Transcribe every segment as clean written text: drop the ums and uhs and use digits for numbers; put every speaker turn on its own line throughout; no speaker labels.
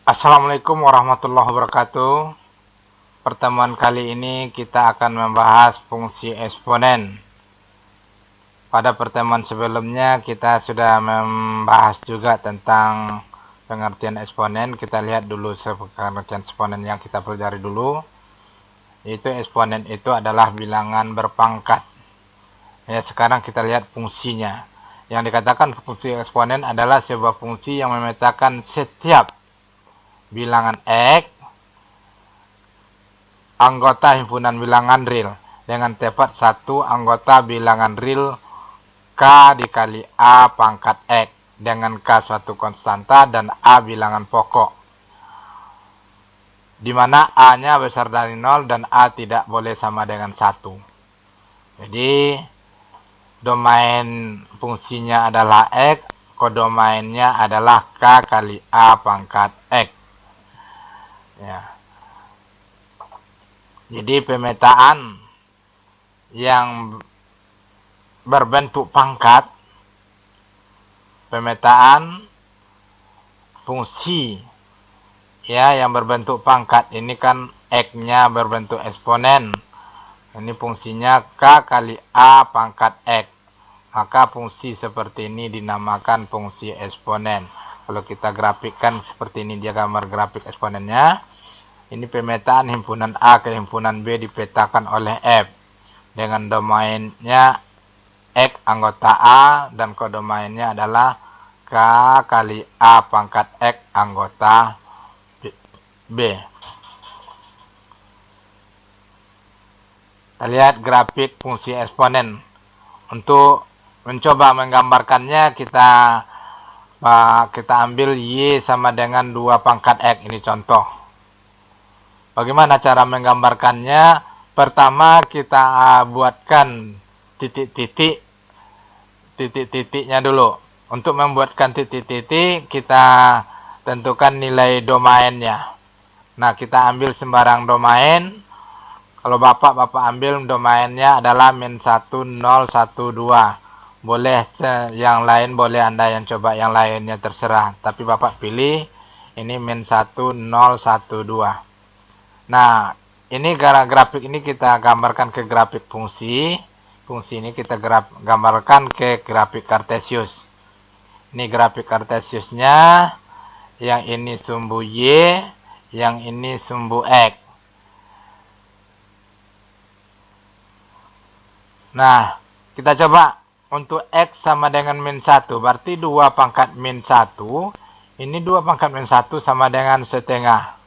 Assalamualaikum warahmatullahi wabarakatuh. Pertemuan kali ini kita akan membahas fungsi eksponen. Pada pertemuan sebelumnya kita sudah membahas juga tentang pengertian eksponen. Kita lihat dulu pengertian eksponen yang kita pelajari dulu. Yaitu eksponen itu adalah bilangan berpangkat. Ya, sekarang kita lihat fungsinya. Yang dikatakan fungsi eksponen adalah sebuah fungsi yang memetakan setiap bilangan X anggota himpunan bilangan real dengan tepat satu anggota bilangan real K dikali A pangkat X dengan K suatu konstanta dan A bilangan pokok, di mana A-nya besar dari 0 dan A tidak boleh sama dengan 1. Jadi domain fungsinya adalah X, kodomainnya adalah K kali A pangkat X. Ya. Jadi pemetaan yang berbentuk pangkat, pemetaan fungsi ya yang berbentuk pangkat ini kan X-nya berbentuk eksponen. Ini fungsinya K kali A pangkat X. Maka fungsi seperti ini dinamakan fungsi eksponen. Kalau kita grafikkan seperti ini dia gambar grafik eksponennya. Ini pemetaan himpunan A ke himpunan B dipetakan oleh F dengan domainnya X anggota A dan kodomainnya adalah K kali A pangkat X anggota B. Kita lihat grafik fungsi eksponen. Untuk mencoba menggambarkannya kita ambil Y sama dengan 2 pangkat X. Ini contoh. Bagaimana cara menggambarkannya? Pertama kita buatkan titik-titiknya dulu. Untuk membuatkan titik-titik kita tentukan nilai domainnya. Nah, kita ambil sembarang domain. Kalau Bapak ambil domainnya adalah -1, 0, 1, 2. Boleh yang lain, boleh Anda yang coba yang lainnya terserah. Tapi Bapak pilih ini -1, 0, 1, 2. Nah, ini grafik ini kita gambarkan ke grafik fungsi. Fungsi ini kita gambarkan ke grafik Kartesius. Ini grafik Kartesiusnya. Yang ini sumbu Y, yang ini sumbu X. Nah, kita coba untuk X sama dengan -1, berarti 2 pangkat -1. Ini 2 pangkat -1 sama dengan setengah.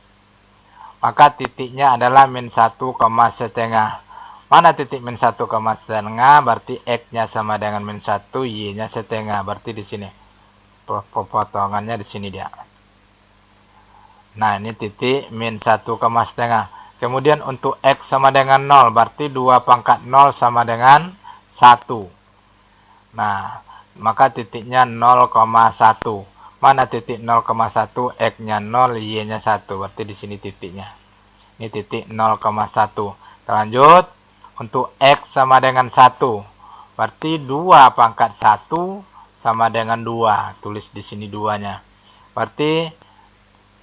Maka titiknya adalah -1,setengah. Mana titik -1,setengah? Berarti X-nya sama dengan -1, Y-nya setengah. Berarti di sini. Potongannya di sini dia. Nah, ini titik -1,setengah. Kemudian untuk X sama dengan 0. Berarti 2 pangkat 0 sama dengan 1. Nah, maka titiknya 0,1. Mana titik 0,1? X-nya 0, Y-nya 1. Berarti di sini titiknya. Ini titik 0,1. Kita lanjut. Untuk X sama dengan 1. Berarti 2 pangkat 1 sama dengan 2. Tulis di sini 2-nya. Berarti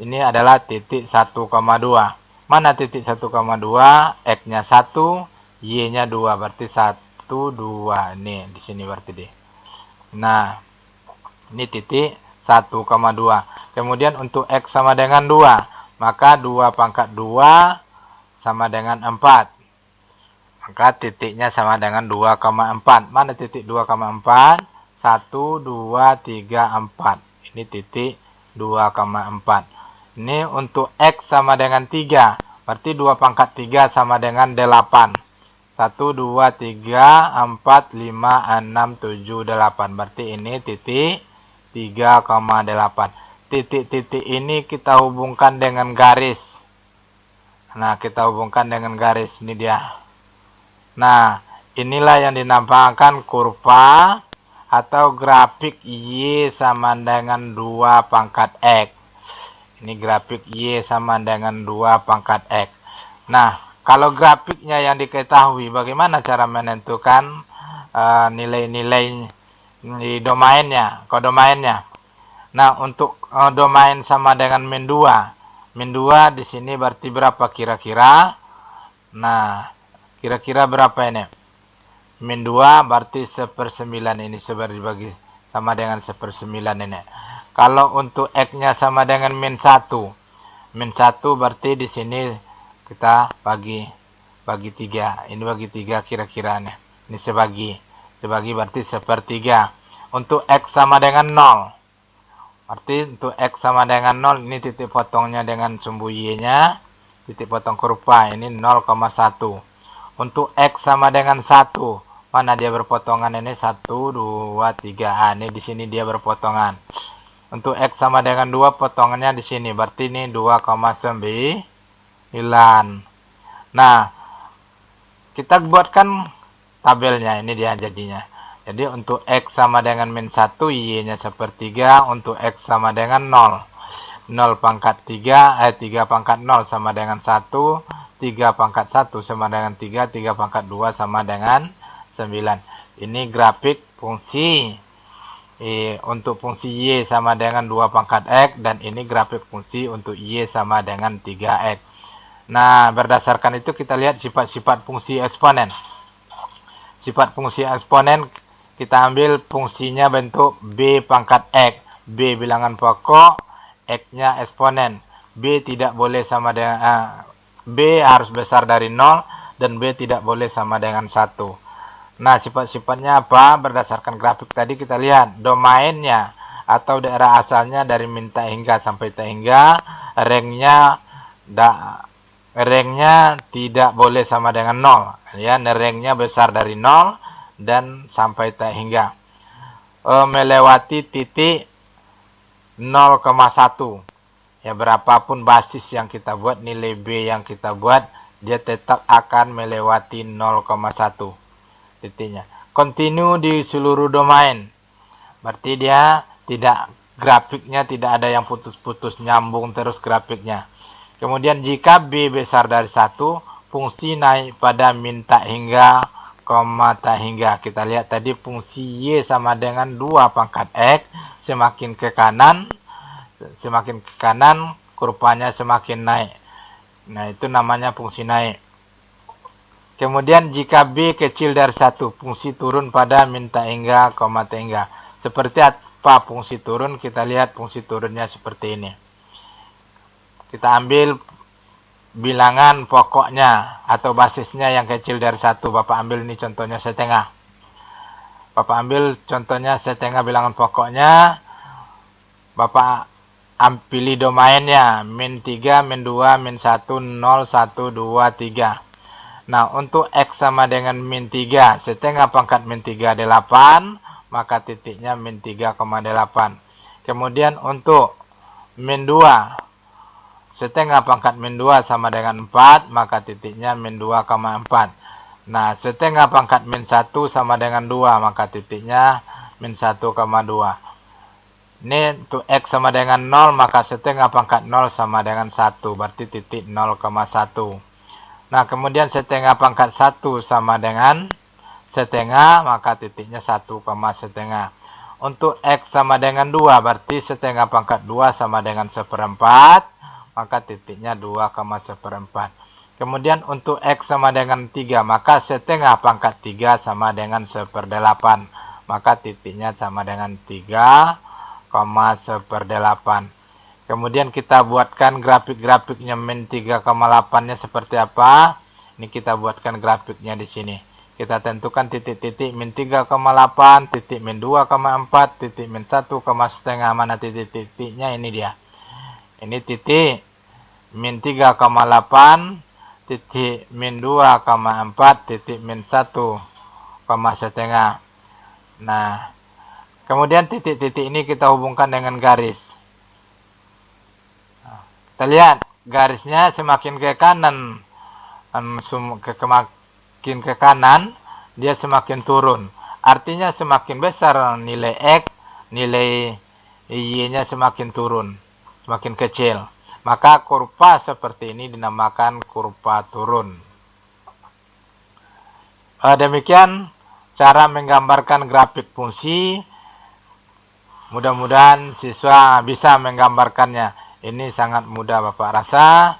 ini adalah titik 1,2. Mana titik 1,2? X-nya 1, Y-nya 2. Berarti 1, 2. Ini di sini berarti deh. Nah, ini titik 1,2. Kemudian untuk X sama dengan 2. Maka 2 pangkat 2 sama dengan 4. Maka titiknya sama dengan 2,4. Mana titik 2,4? 1, 2, 3, 4. Ini titik 2,4. Ini untuk X sama dengan 3. Berarti 2 pangkat 3 sama dengan 8. 1, 2, 3, 4, 5, 6, 7, 8. Berarti ini titik 3,8. Titik-titik ini kita hubungkan dengan garis. Nah, kita hubungkan dengan garis. Ini dia. Nah, inilah yang dinamakan kurva atau grafik Y sama dengan 2 pangkat X. Ini grafik Y sama dengan 2 pangkat X. Nah, kalau grafiknya yang diketahui, bagaimana cara menentukan nilai-nilai di domainnya, kodomainnya? Nah, untuk domain sama dengan min 2. Min 2 di sini berarti berapa kira-kira? Nah, kira-kira berapa ini? Min 2 berarti 1/9 ini dibagi sama dengan 1/9 ini. Kalau untuk X-nya sama dengan min 1. Min 1 berarti di sini kita bagi 3. Ini bagi 3 kira-kira nih. Ini sebagi. Sebagi berarti 1/3. Untuk X sama dengan 0. Berarti untuk X sama dengan 0, ini titik potongnya dengan sumbu Y-nya, titik potong kurva, ini 0,1. Untuk X sama dengan 1, mana dia berpotongan ini? 1, 2, 3. Ini di sini dia berpotongan. Untuk X sama dengan 2, potongannya di sini, berarti ini 2,9. Nah, kita buatkan tabelnya, ini dia jadinya. Jadi untuk X sama dengan min 1, Y-nya 1/3. Untuk X sama dengan 0. 0 pangkat 3, 3 pangkat 0 sama dengan 1. 3 pangkat 1 sama dengan 3. 3 pangkat 2 sama dengan 9. Ini grafik fungsi. Untuk fungsi Y sama dengan 2 pangkat X. Dan ini grafik fungsi untuk Y sama dengan 3X. Nah, berdasarkan itu kita lihat sifat-sifat fungsi eksponen. Sifat fungsi eksponen, kita ambil fungsinya bentuk B pangkat X. B bilangan pokok, X-nya eksponen. B tidak boleh sama dengan B harus besar dari 0 dan B tidak boleh sama dengan 1. Nah, sifat-sifatnya apa? Berdasarkan grafik tadi kita lihat domainnya atau daerah asalnya dari min tak hingga sampai tak hingga, rangnya tidak boleh sama dengan 0. Ya, rangnya besar dari 0 dan sampai tak hingga. Melewati titik 0,1. Ya, berapapun basis yang kita buat, nilai B yang kita buat, dia tetap akan melewati 0,1 titiknya. Continue di seluruh domain. Berarti dia tidak, grafiknya tidak ada yang putus-putus, nyambung terus grafiknya. Kemudian jika B besar dari 1, fungsi naik pada min tak hingga, tak hingga. Kita lihat tadi fungsi Y sama dengan 2 pangkat X. Semakin ke kanan, kurvanya semakin naik. Nah, itu namanya fungsi naik. Kemudian jika B kecil dari 1, fungsi turun pada min tak hingga, tak hingga. Seperti apa fungsi turun? Kita lihat fungsi turunnya seperti ini. Kita ambil bilangan pokoknya atau basisnya yang kecil dari 1. Bapak ambil ini contohnya setengah. Bapak ambil contohnya setengah bilangan pokoknya. Bapak pilih domainnya min 3, min 2, min 1, 0, 1, 2, 3. Nah, untuk X sama dengan min 3, setengah pangkat min 3, 8, maka titiknya min 3,8. Kemudian untuk min 2, setengah pangkat min 2 sama dengan 4, maka titiknya min 2,4. Nah, setengah pangkat min 1 sama dengan 2, maka titiknya min 1,2. Ini untuk X sama dengan 0, maka setengah pangkat 0 sama dengan 1, berarti titik 0,1. Nah, kemudian setengah pangkat 1 sama dengan setengah, maka titiknya 1,setengah. Untuk X sama dengan 2, berarti setengah pangkat 2 sama dengan 1/4. Maka titiknya 2,1/4. Kemudian untuk X sama dengan 3, maka setengah pangkat 3 sama dengan 1/8. Maka titiknya sama dengan 3,1/8. Kemudian kita buatkan grafik-grafiknya min 3,8-nya seperti apa? Ini kita buatkan grafiknya di sini. Kita tentukan titik-titik min 3,8, titik min 2,4, titik min 1,5. Mana titik-titiknya? Ini dia. Ini titik min 3,8, titik min 2,4, titik min 1,5. Nah, kemudian titik-titik ini kita hubungkan dengan garis. Kita lihat garisnya semakin ke kanan, semakin ke kanan, dia semakin turun. Artinya semakin besar nilai X, nilai Y-nya semakin turun, semakin kecil. Maka kurva seperti ini dinamakan kurva turun. Demikian cara menggambarkan grafik fungsi Mudah-mudahan siswa bisa menggambarkannya. Ini sangat mudah Bapak rasa.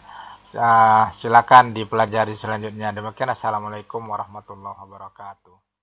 Silakan dipelajari selanjutnya. Demikian, assalamualaikum warahmatullahi wabarakatuh.